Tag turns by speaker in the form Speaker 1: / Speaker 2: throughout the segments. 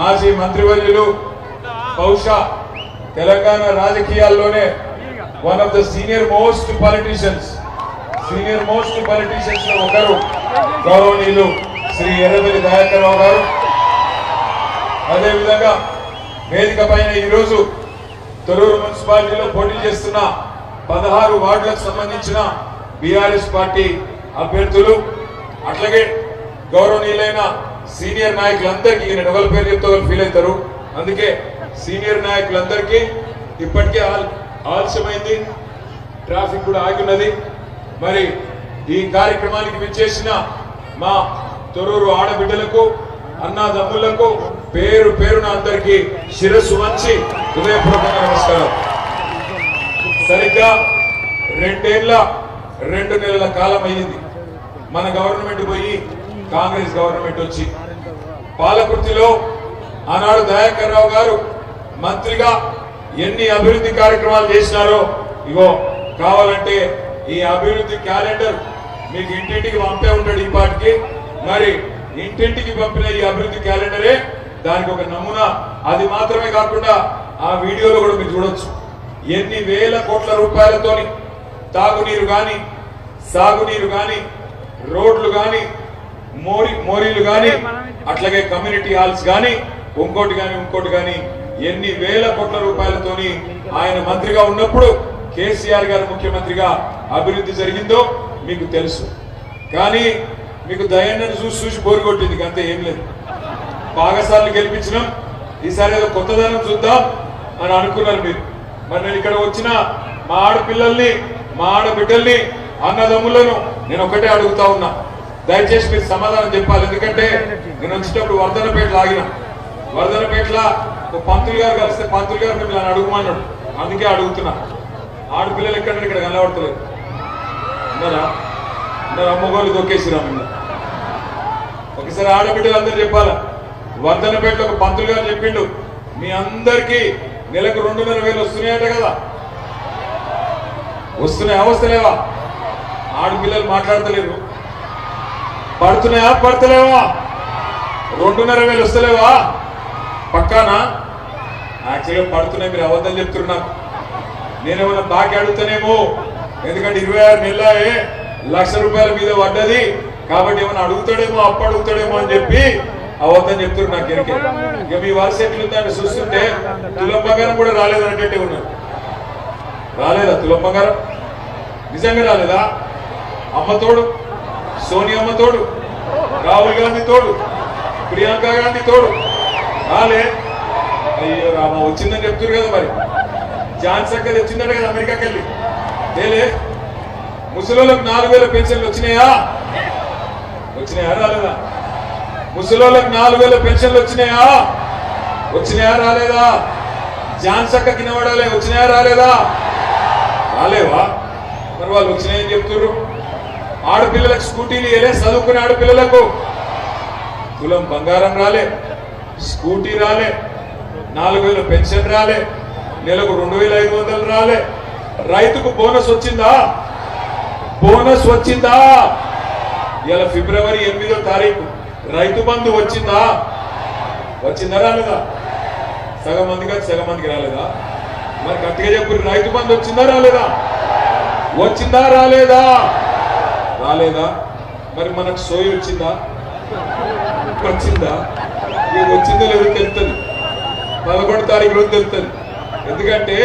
Speaker 1: మాజీ మంత్రివర్యులు బహుశా తెలంగాణ రాజకీయాల్లోనే one of the senior most politicians లో ఒకరు గౌరవనీయులు శ్రీ ఎర్రబెల్లి దయాకర్ రావు గారు. అదేవిధంగా వేదిక పైన ఈరోజు తొర్రూరు మున్సిపాలిటీలో పోటీ చేస్తున్న 16 వార్డులకు సంబంధించిన బీఆర్ఎస్ పార్టీ అభ్యర్థులు, అట్లాగే గౌరవనీయులైన సీనియర్ నాయకులందరికీ ఈయన డబల్ పేరు చెప్తే ఫీల్ అవుతారు. అందుకే సీనియర్ నాయకులందరికీ ఇప్పటికే ఆలస్యమైంది, ట్రాఫిక్ కూడా ఆగిన్నది. మరి ఈ కార్యక్రమానికి విచ్చేసిన మా తొర్రూరు ఆడబిడ్డలకు, అన్నాదమ్ములకు పేరు పేరున అందరికీ శిరస్సు వంచి హృదయపూర్వకంగా నమస్కారం. సరిగ్గా 2 నెలల కాలం అయ్యింది మన గవర్నమెంట్ పోయి కాంగ్రెస్ గవర్నమెంట్ వచ్చి. పాలకుర్తిలో ఆనాడు దయాకర్ రావు గారు మంత్రిగా ఎన్ని అభివృద్ధి కార్యక్రమాలు చేసినారో ఇగో కావాలంటే ఈ అభివృద్ధి క్యాలెండర్ మీకు ఇంటింటికి పంపే ఉంటాడు ఈ పాటికి. మరి ఇంటింటికి పంపిన ఈ అభివృద్ధి క్యాలెండరే దానికి ఒక నమూనా. అది మాత్రమే కాకుండా ఆ వీడియోలో కూడా మీరు చూడొచ్చు ఎన్ని వేల కోట్ల రూపాయలతోని తాగునీరు గాని, సాగునీరు గాని, రోడ్లు గాని, మోరీలు గాని, అట్లాగే కమ్యూనిటీ హాల్స్ గాని, ఇంకోటి గాని ఎన్ని వేల కోట్ల రూపాయలతోని ఆయన మంత్రిగా ఉన్నప్పుడు కేసీఆర్ గారు ముఖ్యమంత్రిగా అభివృద్ధి జరిగిందో మీకు తెలుసు. కానీ మీకు దయాన్ని చూసి బోరు కొట్టింది, అంతే, ఏం లేదు. బాగాసార్లు గెలిపించినాం, ఈసారి ఏదో కొత్తదనం చూద్దాం అని అనుకున్నారు మీరు. మరి నేను ఇక్కడ వచ్చిన మా ఆడపిల్లల్ని, మా ఆడబిడ్డల్ని, అన్నదమ్ములను నేను ఒకటే అడుగుతా ఉన్నా, దయచేసి మీరు సమాధానం చెప్పాలి. ఎందుకంటే నేను వచ్చేటప్పుడు వర్ధనపేటలో ఆగిన, వర్ధనపేటలో పంతులు గారు కలిస్తే పంతులు గారు మిమ్మల్ని అడుగుమన్నాడు, అందుకే అడుగుతున్నా. ఆడపిల్లలు ఎక్కడ ఇక్కడ కనబడతలేదు, ఉన్నారా? అమ్మగోళ్ళు దొక్కేసిరా మిమ్మల్ని. ఒకసారి ఆడబిడ్డలు అందరూ చెప్పాలా. వర్ధనపేటలో ఒక పంతులు గారు చెప్పిండు, మీ అందరికీ నెలకు 2,500 వస్తున్నాయట కదా. వస్తున్నాయా వస్తలేవా? ఆడపిల్లలు మాట్లాడతలేరు. పడుతున్నాయా పడతలేవా? 2,500 వస్తలేవా? పక్కానా? యాక్చువల్గా పడుతున్నాయి, మీరు అబద్ధం చెప్తున్నారు. నేనేమన్నా బాకీ అడుగుతానేమో, ఎందుకంటే 26 నెలలే ₹1,00,000 మీద పడ్డది కాబట్టి ఏమన్నా అడుగుతాడేమో, అప్పు అడుగుతాడేమో అని చెప్పి అబద్ధం చెప్తున్నారు. నాకు ఎరికే. ఇక మీ వరుస ఎట్లుందని చూస్తుంటే తులం బంగారం కూడా రాలేదన్నట్టే ఉన్నారు. రాలేదా తులం బంగారం? నిజంగా రాలేదా? అమ్మ తోడు, సోనియమ్మ తోడు, రాహుల్ గాంధీ తోడు, ప్రియాంక గాంధీ తోడు రాలే. అయ్యో రామ, వచ్చిందని చెప్తున్నారు కదా. మరి ఝాన్సీ వచ్చిందట కదా అమెరికాకి వెళ్ళి. లేలే. ముసలోళ్ళకు 4,000 పెన్షన్లు వచ్చినాయా? రాలేదా? ముసలోళ్ళకు 4,000 పెన్షన్లు వచ్చినాయా? రాలేదా? ఝాన్సీ కినవడాలే వచ్చినాయా? రాలేదా? రాలేవా? మరి వాళ్ళు వచ్చినాయని చెప్తున్నారు. ఆడపిల్లలకు స్కూటీలు ఇవ్వలే, చదువుకునే ఆడపిల్లలకు తులం బంగారం రాలే, స్కూటీ రాలే, 4,000 పెన్షన్ రాలే, నెలకు 2,500 రాలే. రైతుకు బోనస్ వచ్చిందా? ఇలా ఫిబ్రవరి 8వ తారీఖు రైతు బంధు వచ్చిందా? రాలేదా? సగం మందికి రాలేదా? మరి గట్టిగా చెప్పు, రైతు బంధు వచ్చిందా రాలేదా? రాలేదా? మరి మనకు సోయి వచ్చిందా? వచ్చిందో లేదో తెలుస్తుంది. 11వ తారీఖు రోజు తెలుస్తుంది. ఎందుకంటే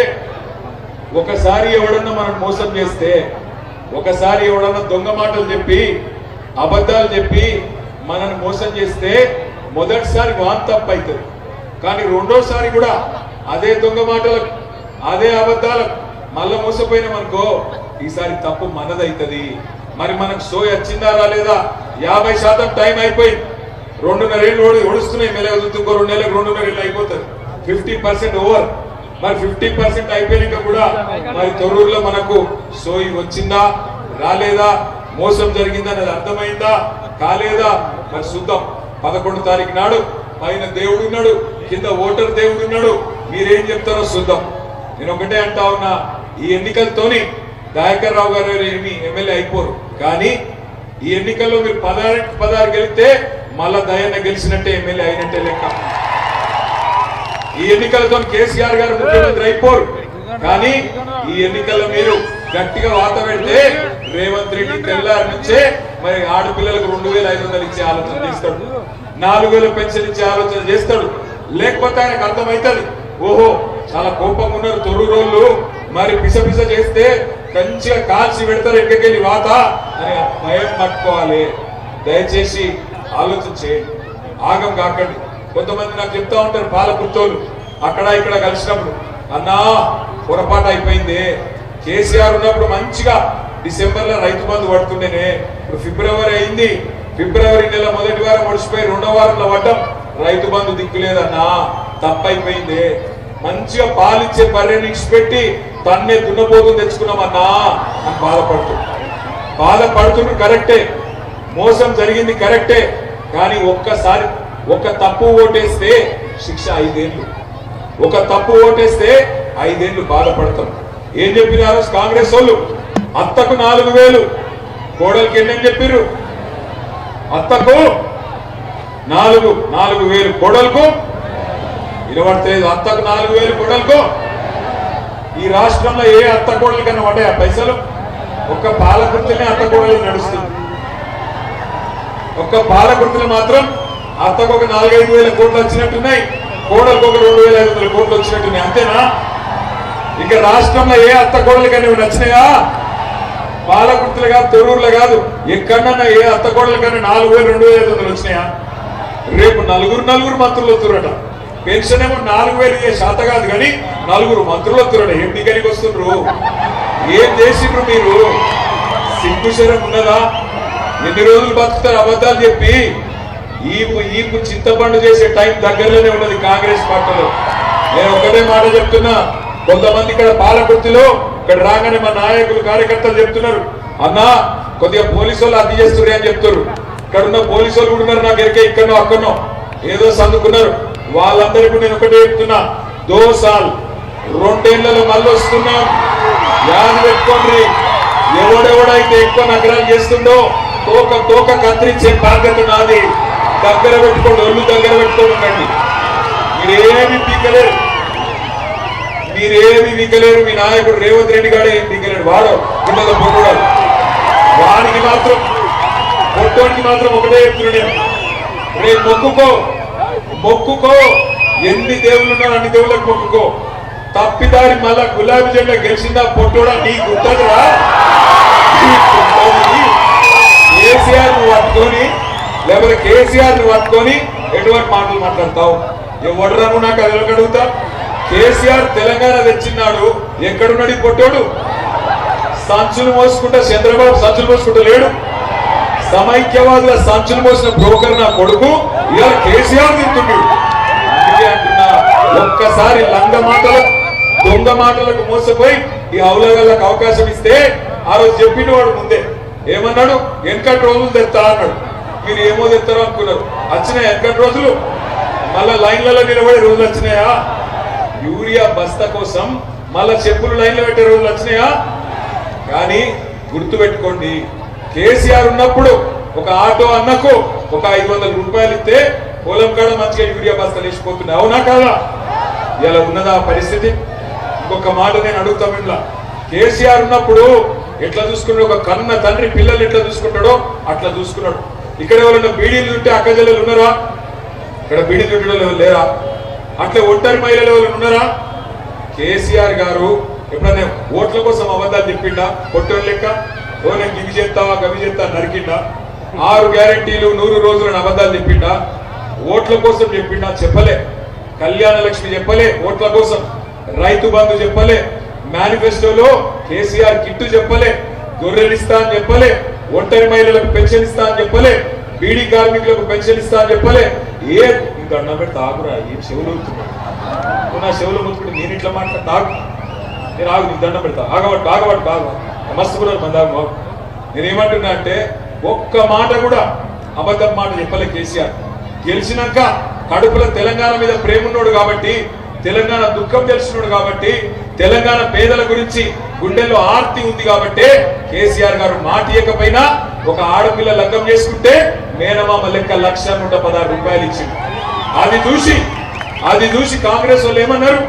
Speaker 1: ఒకసారి ఎవడన్నా మనం మోసం చేస్తే, ఒకసారి ఎవడన్నా దొంగ మాటలు చెప్పి, అబద్ధాలు చెప్పి మనల్ని మోసం చేస్తే మొదటిసారి వాన్ తప్పు అవుతుంది. కానీ రెండోసారి కూడా అదే దొంగ మాటలకు, అదే అబద్ధాలకు మళ్ళా మోసపోయినామనుకో, ఈసారి తప్పు మనదవుతుంది. మరి మనకు సోయి వచ్చిందా రాలేదా? 50% టైం అయిపోయింది. 2.5 ఏళ్ళు ఓడుస్తున్నాయి. మెల్లగా ఇంకో 2 నెలలకు 2.5 ఏళ్ళు అయిపోతుంది. 50% ఓవర్. మరి 50% అయిపోయినాక కూడా మరి తొర్రూరులో మనకు సోయి వచ్చిందా రాలేదా, మోసం జరిగిందా అనేది అర్థమైందా కాలేదా? మరి చూద్దాం. 11వ తారీఖు నాడు పైన దేవుడు ఉన్నాడు, కింద ఓటర్ దేవుడు ఉన్నాడు. మీరేం చెప్తారో చూద్దాం. నేను ఒకటే అంటా ఉన్నా, ఈ ఎన్నికలతోని దయాకర్ రావు గారు ఏమి ఎమ్మెల్యే అయిపోరు. కానీ ఈ ఎన్నికల్లో మీరు 16 గెలిస్తే మళ్ళా దయాన్న గెలిచినట్టే, ఎమ్మెల్యే అయినట్టే లెక్క. ఈ ఎన్నికలతో కేసీఆర్ గారు ముఖ్యమంత్రి అయిపోరు. కానీ ఈ ఎన్నికల్లో మీరు గట్టిగా వాత పెడితే రేవంత్ రెడ్డి తెల్లారి నుంచే మరి ఆడపిల్లలకు 2500 ఇచ్చే ఆలోచన చేస్తాడు, 4000 పెన్షన్ ఇచ్చే ఆలోచన చేస్తాడు. లేకపోతే ఆయనకు అర్థమవుతుంది, ఓహో చాలా కోపంగా ఉన్నారు తొర్రూరోళ్ళు, మరి పిస చేస్తే మంచిగా కాల్చి పెడతారు ఎక్కడికెళ్ళి వాత అని భయం పట్టుకోవాలి. దయచేసి ఆలోచన చేయండి, ఆగం కాకండి. కొంతమంది నాకు చెప్తా ఉంటారు పాలకుర్తోళ్ళు అక్కడ ఇక్కడ కలిసినప్పుడు, అన్నా పొరపాటు అయిపోయింది, కేసీఆర్ ఉన్నప్పుడు మంచిగా డిసెంబర్ లో రైతు బంధు పడుతుండేనే, ఇప్పుడు ఫిబ్రవరి అయింది, ఫిబ్రవరి నెల మొదటి వారం ఒడిచిపోయి 2వ వారంలో పడ్డం, రైతు బంధు దిక్కులేదన్నా, తప్పైపోయింది, మంచిగా పాలిచ్చే బర్రెని పెట్టి తన్నే దున్నపోతు తెచ్చుకున్నామన్నా అని బాధపడుతున్నారు. కరెక్టే, మోసం జరిగింది కరెక్టే, కానీ ఒక్కసారి ఒక తప్పు ఓటేస్తే శిక్ష 5 ఏళ్ళు, ఒక తప్పు ఓటేస్తే 5 ఏళ్ళు బాధపడతాం. ఏం చెప్పినారు కాంగ్రెస్ వాళ్ళు? అత్తకు 4000, కోడలికి ఎన్నని చెప్పిర్రు? అత్తకు 4,000, కోడలకు వినబడలేదు. అత్తకు 4,000, కోడలకు. ఈ రాష్ట్రంలో ఏ అత్త కోడలు కన్నా పడ్డాయా పైసలు? ఒక్క పాలకుర్తినే అత్త కోడలు నడుస్తుంది. ఒక్క పాలకుర్తిలో మాత్రం అత్తకు ఒక 4-5 కోట్లు వచ్చినట్టున్నాయి, కోడలకు ఒక 2,500 కోట్లు వచ్చినట్టున్నాయి. అంతేనా? ఇక రాష్ట్రంలో ఏ అత్త కోడలు కానీ నచ్చినాయా? పాలకుర్తులు కాదు, తొర్రూరులో కాదు, ఎక్కడన్నా ఏ అత్త కోడల కన్నా 4,000-2,500 వచ్చినాయా? రేపు నలుగురు మంత్రులు వస్తురట. పెన్షన్ ఏమో 4,000 శాత కాదు, కానీ 4 మంత్రులు వస్తురట. ఏం దిగనికి వస్తుండ్రు? ఏం చేసిండ్రు మీరు? సిగ్గుశరం ఉన్నదా? ఎన్ని రోజులు బతుకుతారు అబద్ధాలు చెప్పి? ఈపు చింతపండు చేసే టైం దగ్గరలోనే ఉన్నది కాంగ్రెస్ పార్టీలో. నేను ఒకటే మాట చెప్తున్నా, కొంతమంది ఇక్కడ పాలకుర్తిలో ఇక్కడ రాగానే మా నాయకులు కార్యకర్తలు చెప్తున్నారు, అన్నా కొద్దిగా పోలీసు వాళ్ళు అద్దె చేస్తున్నారు అని చెప్తారు. ఇక్కడ ఉన్న పోలీసు వాళ్ళు కూడా ఉన్నారు, నాకు ఎరికే ఇక్కడనో అక్కడనో ఏదో సందుకున్నారు. వాళ్ళందరికీ నేను ఒకటే చెప్తున్నా, 2 సార్లు 2 ఏళ్లలో మళ్ళీ వస్తున్నాం, యాది పెట్టుకోండి. ఎవడెవడైతే ఎక్కువ నగరాలు చేస్తుండో తోక కత్తిరించే బాధ్యత నాది. దగ్గర పెట్టుకోండి, ఒళ్ళు దగ్గర పెట్టుకోండి ఉండండి. మీరేమి పీకలేరు, మీ నాయకుడు రేవంత్ రెడ్డి గాడే ఏం పీకలేడు. వాడు కింద పొట్టుడాడు, వాడికి మాత్రం పొట్టోడికి మాత్రం ఒకటే చెప్తున్నాడు, రేపు మొక్కుకో, ఎన్ని దేవుళ్ళు ఉన్నారు అన్ని దేవుళ్ళకి మొక్కుకో. తప్పిదారి మళ్ళా గులాబీ జెండా గెలిచిందా పొట్టోడా? నీకు గుర్తుందిరా? కేసీఆర్ నువ్వు పట్టుకొని, లేకపోతే కేసీఆర్ నువ్వు పట్టుకొని ఎటువంటి మాటలు మాట్లాడతావు? ఎవడరాను నాకు అది అడుగుతా. కేసీఆర్ తెలంగాణ తెచ్చిన్నాడు, ఎక్కడున్నాడు ఈ పొట్టోడు? సంచులు మోసుకుంటా, చంద్రబాబు సంచులు మోసుకుంటూ లేడు. సమైక్యవాదుల సంచులు మోసిన బ్రోకర్ నా కొడుకు ఇవాళ కేసీఆర్ తింటున్నాడు. అందుకే అంటున్నా, ఒక్కసారి దొంగ మాటలకు మోసపోయి ఈ హౌలగాళ్ళకు అవకాశం ఇస్తే, ఆ రోజు చెప్పిన వాడు ముందే ఏమన్నాడు? వెనకటి రోజులు తెస్తా అన్నాడు. మీరు ఏమో తెస్తారో అనుకున్నారు, వచ్చినాయి వెనకటి రోజులు. మళ్ళా లైన్లలో నిలబడే రోజులు వచ్చినాయా? యూరియా బస్తా కోసం మళ్ళా చెప్పులు లైన్లో పెట్టే రోజులు వచ్చినాయా? కానీ గుర్తు పెట్టుకోండి, కేసీఆర్ ఉన్నప్పుడు ఒక ఆటో అన్నకు ఒక 500 రూపాయలు ఇస్తే పొలం కాడ మంచిగా యూరియా బస్తాలు వేసిపోతున్నాయి. అవునా కాదా? ఇలా ఉన్నదా పరిస్థితి? ఇంకొక మాట నేను అడుగుతా, మిమ్మల్ని కేసీఆర్ ఉన్నప్పుడు ఎట్లా చూసుకున్నాడు? ఒక కన్న తండ్రి పిల్లలు ఎట్లా చూసుకుంటాడో అట్లా చూసుకున్నాడు. ఇక్కడ ఎవరైనా బీడీలు ఉంటే అక్క చెల్లెలు ఉన్నారా? ఇక్కడ బీడీలు చుట్టడం లేరా? అట్లా ఒంటరి మహిళలు ఎవరు ఉన్నారా? కేసీఆర్ గారు ఎప్పుడైనా ఓట్ల కోసం అబద్ధాలు చెప్పిండా? పొట్టోళ్ళ లెక్క ఓ నేను గివి చేస్తావా గవి చేస్తా నరికిండా? 6 గ్యారెంటీలు 100 రోజులను అబద్ధాలు చెప్పిండా? ఓట్ల కోసం చెప్పిండా? చెప్పలే. కళ్యాణ లక్ష్మి చెప్పలే ఓట్ల కోసం, రైతు బంధు చెప్పలే, మేనిఫెస్టోలో కేసీఆర్ కిట్టు చెప్పలే, గొర్రెలిస్తా అని చెప్పలే, ఒంటరి మహిళలకు పెన్షన్ ఇస్తా అని చెప్పలే, బీడీ కార్మికులకు పెన్షన్ ఇస్తా అని చెప్పలే. ఏ దండం పెడితే ఆగురా, ఏం చెవులు అవుతున్నాడు? నా చెవులు ముట్టుకుంటే నేను ఇట్లా మాట్లాడతా, నేను ఆగు, నీకు దండం పెడతా, ఆగబట్టు మస్తు కూడా మందాగు. నేనేమంటున్నా అంటే, ఒక్క మాట కూడా అబద్ధం మాట చెప్పలే కేసీఆర్. గెలిచినాక కడుపులో తెలంగాణ మీద ప్రేమ ఉన్నాడు కాబట్టి, తెలంగాణ దుఃఖం తెలిసినాడు కాబట్టి, తెలంగాణ పేదల గురించి గుండెల్లో ఆర్తి ఉంది కాబట్టి కేసీఆర్ గారు మాట ఇవ్వకపోయినా ఒక ఆడపిల్ల లగ్గం చేసుకుంటే మేనమామ లెక్క 1,116 రూపాయలు ఇచ్చింది. అది చూసి అది చూసి కాంగ్రెస్ వాళ్ళు ఏమన్నారు,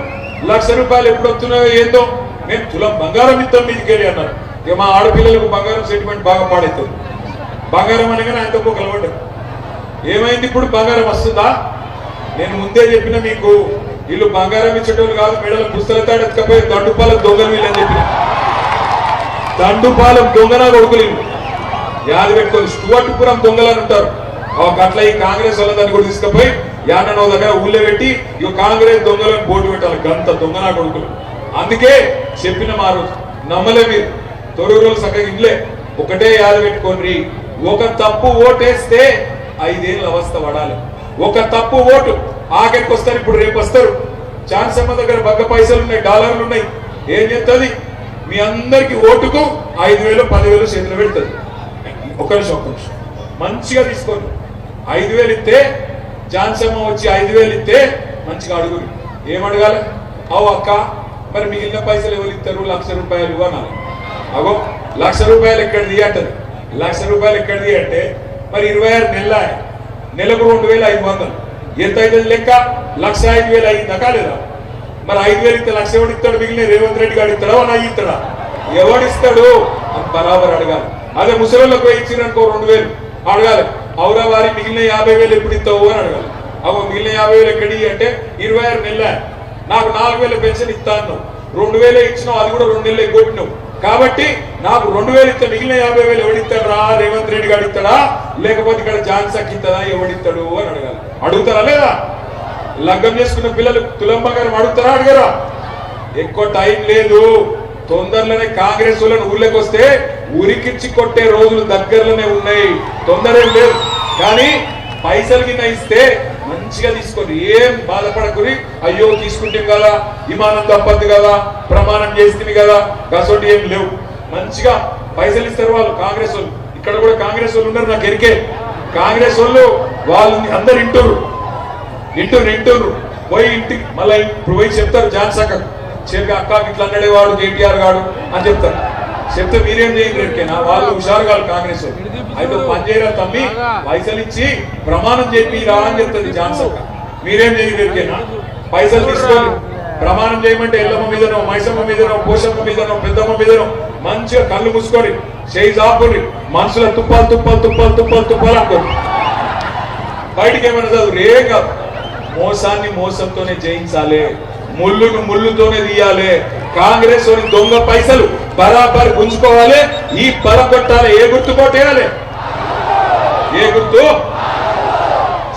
Speaker 1: 1,00,000 రూపాయలు ఎప్పుడు వస్తున్నాయో ఏందో, మేము తులం బంగారం ఇస్తాం మీదికెళ్ళి అన్నారు. ఇక మా ఆడపిల్లలకు బంగారం సెటిల్మెంట్ బాగా పాడైతుంది. బంగారం అనగానే ఆయనతో కలవడ్డారు. ఏమైంది, ఇప్పుడు బంగారం వస్తుందా? నేను ముందే చెప్పిన మీకు, వీళ్ళు బంగారం ఇచ్చేటోళ్ళు కాదు, మెడల పుస్తకాలు ఎత్తుకపోయి దండుపాలెం దొంగలు వీళ్ళని చెప్పిన. దండుపాలెం దొంగనా కొడుకులు యాద పెట్టుకోవాలి. స్టువర్ట్పురం దొంగలు అని ఉంటారు. అట్లా ఈ కాంగ్రెస్ వాళ్ళని కూడా తీసుకుపోయి యానో దగ్గర ఊళ్ళో పెట్టి ఇక కాంగ్రెస్ దొంగలను పోటీ పెట్టాలి. గంత దొంగనా కొడుకులు. అందుకే చెప్పిన మా రోజు నమ్మలే మీరు. తొరూరు చక్కగా ఇల్లే ఒకటే యాద పెట్టుకోండి. ఒక తప్పు ఓటేస్తే 5 ఏళ్ళ అవస్థ పడాలి. ఒక తప్పు ఓటు ఆఖరికి వస్తారు. ఇప్పుడు రేపు వస్తారు. ఛాన్సమ్మ దగ్గర బగ్గ పైసలు ఉన్నాయి, డాలర్లు ఉన్నాయి. ఏం చెప్తుంది, మీ అందరికి ఓటుకు 5,000 10,000 చేతులు పెడుతుంది. ఒక్క నిమిషం మంచిగా తీసుకోండి. 5,000 ఇస్తే ఛాన్సమ్మ వచ్చి 5,000 ఇస్తే మంచిగా అడుగురు. ఏం అడగాలి, అవు అక్క మరి మిగిలిన పైసలు ఎవరు ఇస్తారు, 1,00,000 రూపాయలు అనాలి. అగో 1,00,000 రూపాయలు ఎక్కడిది అంటది. 1,00,000 రూపాయలు ఎక్కడిది అంటే మరి 26 నెలల నెలకు 2,500 ఎంత అవుతుంది లెక్క, 1,05,000 అయిందా కాలేదా? మరి 5,000 ఇస్తే 1,00,000 ఎవడు ఇస్తాడు? మిగిలిన రేవంత్ రెడ్డి గారు ఇస్తాడా, నా ఇస్తాడా? ఎవడిస్తాడు అని బరాబర్ అడగాలి. అదే ముసలిళ్ళకు ఇచ్చిరనుకో 2,000 అడగాలి. అవురా వారి మిగిలిన 50,000 ఎప్పుడు ఇస్తావు అని అడగాలి. అవు మిగిలిన 50,000 ఎక్కడి అంటే 26 నెలల నాకు 4,000 పెన్షన్ ఇస్తాను. 2,000 ఇచ్చినావు, అది కూడా 2 నెలలు కొట్టినావు. కాబట్టి నాకు 2,000 ఇస్తే మిగిలిన 50,000 ఎవడిస్తాడు రా? రేవంత్ రెడ్డి గారు ఇస్తాడా, లేకపోతే ఇక్కడ ఝాన్సీకి ఇస్తుందా, ఎవడిస్తాడు అని అడగాలి. అడుగుతారా లేదా? లగ్గం చేసుకున్న పిల్లలు తులం బంగారం అడుగుతారా, అడగరా? ఎక్కువ టైం లేదు. తొందరలోనే కాంగ్రెస్ వాళ్ళని ఊళ్ళకి వస్తే ఉరికిచ్చి కొట్టే రోజులు దగ్గరలోనే ఉన్నాయి. తొందర ఏం లేదు. కానీ పైసలు కింద ఇస్తే మంచిగా తీసుకోండి. ఏం బాధపడకుని అయ్యో తీసుకుంటాం కదా, విమానం తప్పద్దు కదా, ప్రమాణం చేస్తుంది కదా, గసోటి ఏం లేవు. మంచిగా పైసలు ఇస్తారు వాళ్ళు కాంగ్రెస్ వాళ్ళు. ఇక్కడ కూడా కాంగ్రెస్ వాళ్ళు ఉన్నారు, నాకు ఎరికే. కాంగ్రెస్ వాళ్ళు అందరు ఇంటూరు పోయి ఇంటికి మళ్ళీ ఇప్పుడు పోయి చెప్తారు. ఝాన్సీ చెప్పి అక్క ఇట్లా అన్నాడే వాడు కేటీఆర్ గాడు అని చెప్తారు. చెప్తే మీరేం చేయండి ఎరికేనా? వాళ్ళు హుషారు కాదు కాంగ్రెస్ వాళ్ళు. అయితే పని చేయరా తమ్మి, పైసలు ఇచ్చి ప్రమాణం చెప్పి రా అని చెప్తుంది ఝాన్సీ. మీరేం చేయండి ఎరికేనా? పైసలు తీసుకోండి, ప్రమాణం చేయమంటే ఎల్లమ్మ మీదనో, మైసమ్మ మీదనో, పోషమ్మ మీదనో, పెద్దమ్మ మీదనో మంచిగా కళ్ళు మూసుకొని చేయి చాపుని మనసులో తుప్పాలు అనుకోండి. బయటికి ఏమైనా చదువు ఏం కాదు. మోసాన్ని మోసంతోనే జయించాలి, ముళ్ళును ముళ్ళుతోనే తీయాలి. కాంగ్రెస్ దొంగ పైసలు బరాబర్ గుంజుకోవాలి. ఈ పరగొట్టాలి. ఏ గుర్తు కొట్టేయాలి? ఏ గుర్తు?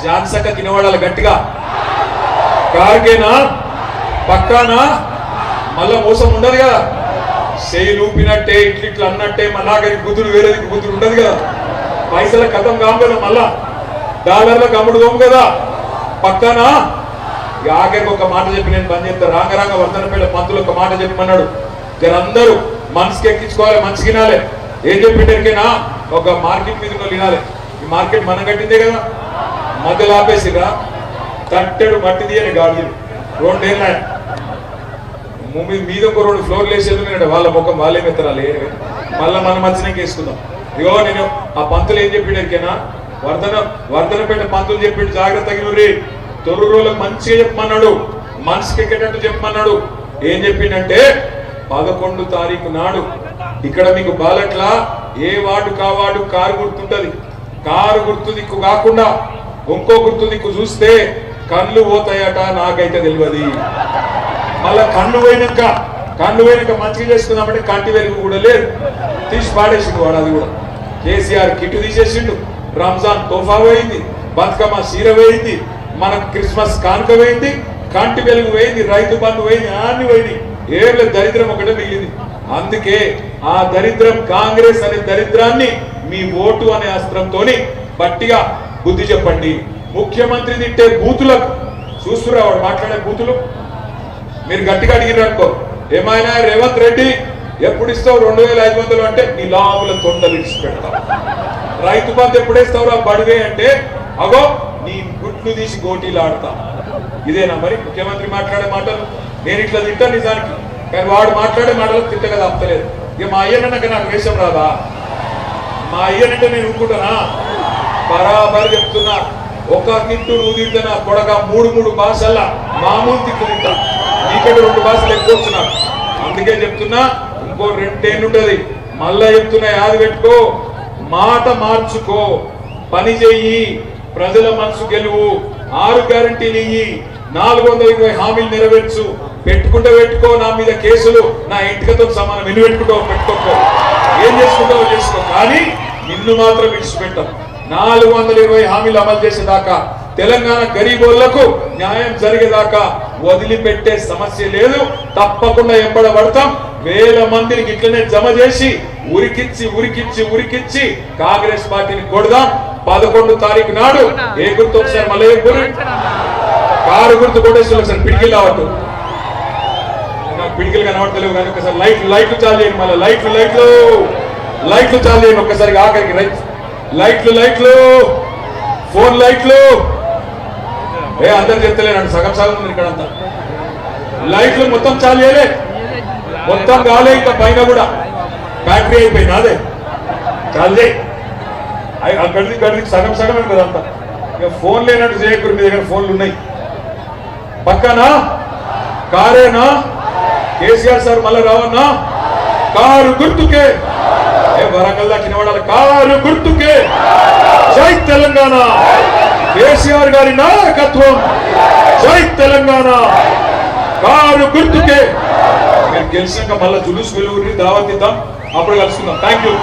Speaker 1: ఝాన్సీ తినవాడాలి గట్టిగా. కార్గేనా పక్కానా? మళ్ళా మోసం ఉండదు కదా. చేయి లూపినట్టే ఇట్లా అన్నట్టే మళ్ళాగని గుద్దులు వేరేది గుద్దులు ఉండదు కదా. పైసల కథం కాము కదా, మళ్ళా డాలర్లకు అమ్ముడు కాము కదా. పక్కానా? ఆఖరికి ఒక మాట చెప్పి నేను పని చేస్తాను. రాంగరాంగ వర్ధనపేట పంతులు ఒక మాట చెప్పమన్నాడు. అందరూ మనసుకి ఎక్కించుకోవాలి, మంచి తినాలి. ఏం చెప్పిండేనా? ఒక మార్కెట్ మీద వినాలి. ఈ మార్కెట్ మనం కట్టిందే కదా. మధ్యలో ఆపేసిరా తట్టెడు మట్టి తీయని గాడిలు 2 ఏళ్ళ మీద ఒక 2 ఫ్లోర్లు వేసేది. వాళ్ళ ముఖం వాళ్ళే మెత్తరాలి. మళ్ళీ మనం మంచిగా వేసుకుందాం. ఇగో నేను ఆ పంతులు ఏం చెప్పిండేనా? వర్ధనపేట పంతులు చెప్పిండు, జాగ్రత్తగా తొర్రూరులకు మంచిగా చెప్పమన్నాడు, మనసుకి ఎక్కేటట్టు చెప్పమన్నాడు. ఏం చెప్పిండంటే 11 తారీఖు నాడు ఇక్కడ మీకు బాలట్ల ఏ వార్డు కావాడు కారు గుర్తుంటది. కారు గుర్తు దిక్కు కాకుండా ఇంకో గుర్తు దిక్కు చూస్తే కళ్ళు పోతాయట. నాకైతే తెలియదు. మళ్ళా కళ్ళు పోయినాక మంచిగా చేసుకుందామంటే కంటి వెలుగు కూడా లేదు. తీసి పాడేసిండు వాడు. అది కూడా కేసీఆర్ కిట్టు తీసేసిండు. రంజాన్ తోఫా పోయింది, బతుకమ్మ సీర పోయింది, మనకు క్రిస్మస్ కానుక పోయింది, కంటి వెలుగు పోయింది, రైతు బంధు పోయింది, అన్ని పోయింది. ఏం లేదు, దరిద్రం ఒకటే మిగిలింది. అందుకే ఆ దరిద్రం కాంగ్రెస్ అనే దరిద్రాన్ని మీ ఓటు అనే అస్త్రంతోని గట్టిగా బుద్ధి చెప్పండి. ముఖ్యమంత్రి తిట్టే బూతులకు చూస్తురా వాడు మాట్లాడే బూతులు మీరు గట్టిగా అడిగినారు అనుకో, ఏమైనా రేవంత్ రెడ్డి ఎప్పుడు ఇస్తావు 2,500 అంటే నీ లాభుల తొండలు ఇచ్చి పెడతావు. రైతు బంధు ఎప్పుడేస్తావురా బడివే అంటే అగో నీ గుట్లు తీసి గోటీలు ఆడతా. ఇదేనా మరి ముఖ్యమంత్రి మాట్లాడే మాటలు? నేను ఇట్లా తింటా నిజానికి, కానీ వాడు మాట్లాడే మాటలు తింటగా తప్పలేదు. ఇక మా అయ్యనక నాకు వేషం రాదా? మా అయ్యనంటే నేను ఊరుకుంటానా? బరాబర్ చెప్తున్నా, ఒక తిట్టు నువ్వు తింటే నా కొడక మూడు భాషల మామూలు తిట్టు తింటా నీకంటే 2 భాషలు ఎక్కువ వచ్చినా అందుకే చెప్తున్నా ఇంకో 2 ఏళ్ళు ఉంటది మళ్ళా చెప్తున్నా యాది పెట్టుకో మాట మార్చుకో పని చెయ్యి ప్రజల మనసు గెలువు 6 గ్యారంటీలు ఇయ్యి 420 హామీలు నెరవేర్చు పెట్టుకో నా మీద కేసులు నా ఇంటికతో సమానం ఎన్ని పెట్టుకో ఏం చేసుకుంటావో చేసుకో కానీ నిన్ను మాత్రం విడిచిపెట్టాం 420 హామీలు అమలు చేసేదాకా తెలంగాణ గరీబోళ్లకు న్యాయం జరిగేదాకా వదిలిపెట్టే సమస్య లేదు తప్పకుండా ఎంబడబడతాం వేల మందిని ఇట్లనే జమ చేసి ఉరికిచ్చి కాంగ్రెస్ పార్టీని కొడదాం 11 తారీఖు నాడు ఏ గుర్తు ఒకసారి మళ్ళీ కారు గుర్తు కొట్టేసి ఒకసారి పిడికిలు రావద్దు నాకు పిడికిలు కనబడతలేవు కానీ ఒకసారి లైట్లు చాలు చేయండి మళ్ళీ లైట్లు చాలు చేయండి ఒక్కసారి ఆఖరికి లైట్లు ఫోన్ లైట్లు అందరు చెప్తలేనండి సగం ఉంది ఇక్కడంతా లైట్లు మొత్తం చాలు చేయలే మొత్తం కాలే ఇంకా పైన కూడా ఫ్యాక్టరీ అయిపోయింది అదే చాలు చేయి గడికి సగం కదంతా ఇక ఫోన్ లేనట్టు చేయకూడదు మీ దగ్గర ఫోన్లు ఉన్నాయి పక్కనా కారేనా కేసీఆర్ సార్ మళ్ళీ రావన్నా కారు గుర్తుకే వరంగల్ దాకా నిలబడాలి కారు గుర్తుకే జై తెలంగాణ కేసీఆర్ గారి నాయకత్వం జై తెలంగాణ కారు గుర్తుకే మీరు గెలిచాక మళ్ళీ జులుస్ వెలుగురిని దావత్ ఇద్దాం అప్పుడు కలుసుకుందాం థ్యాంక్ యూ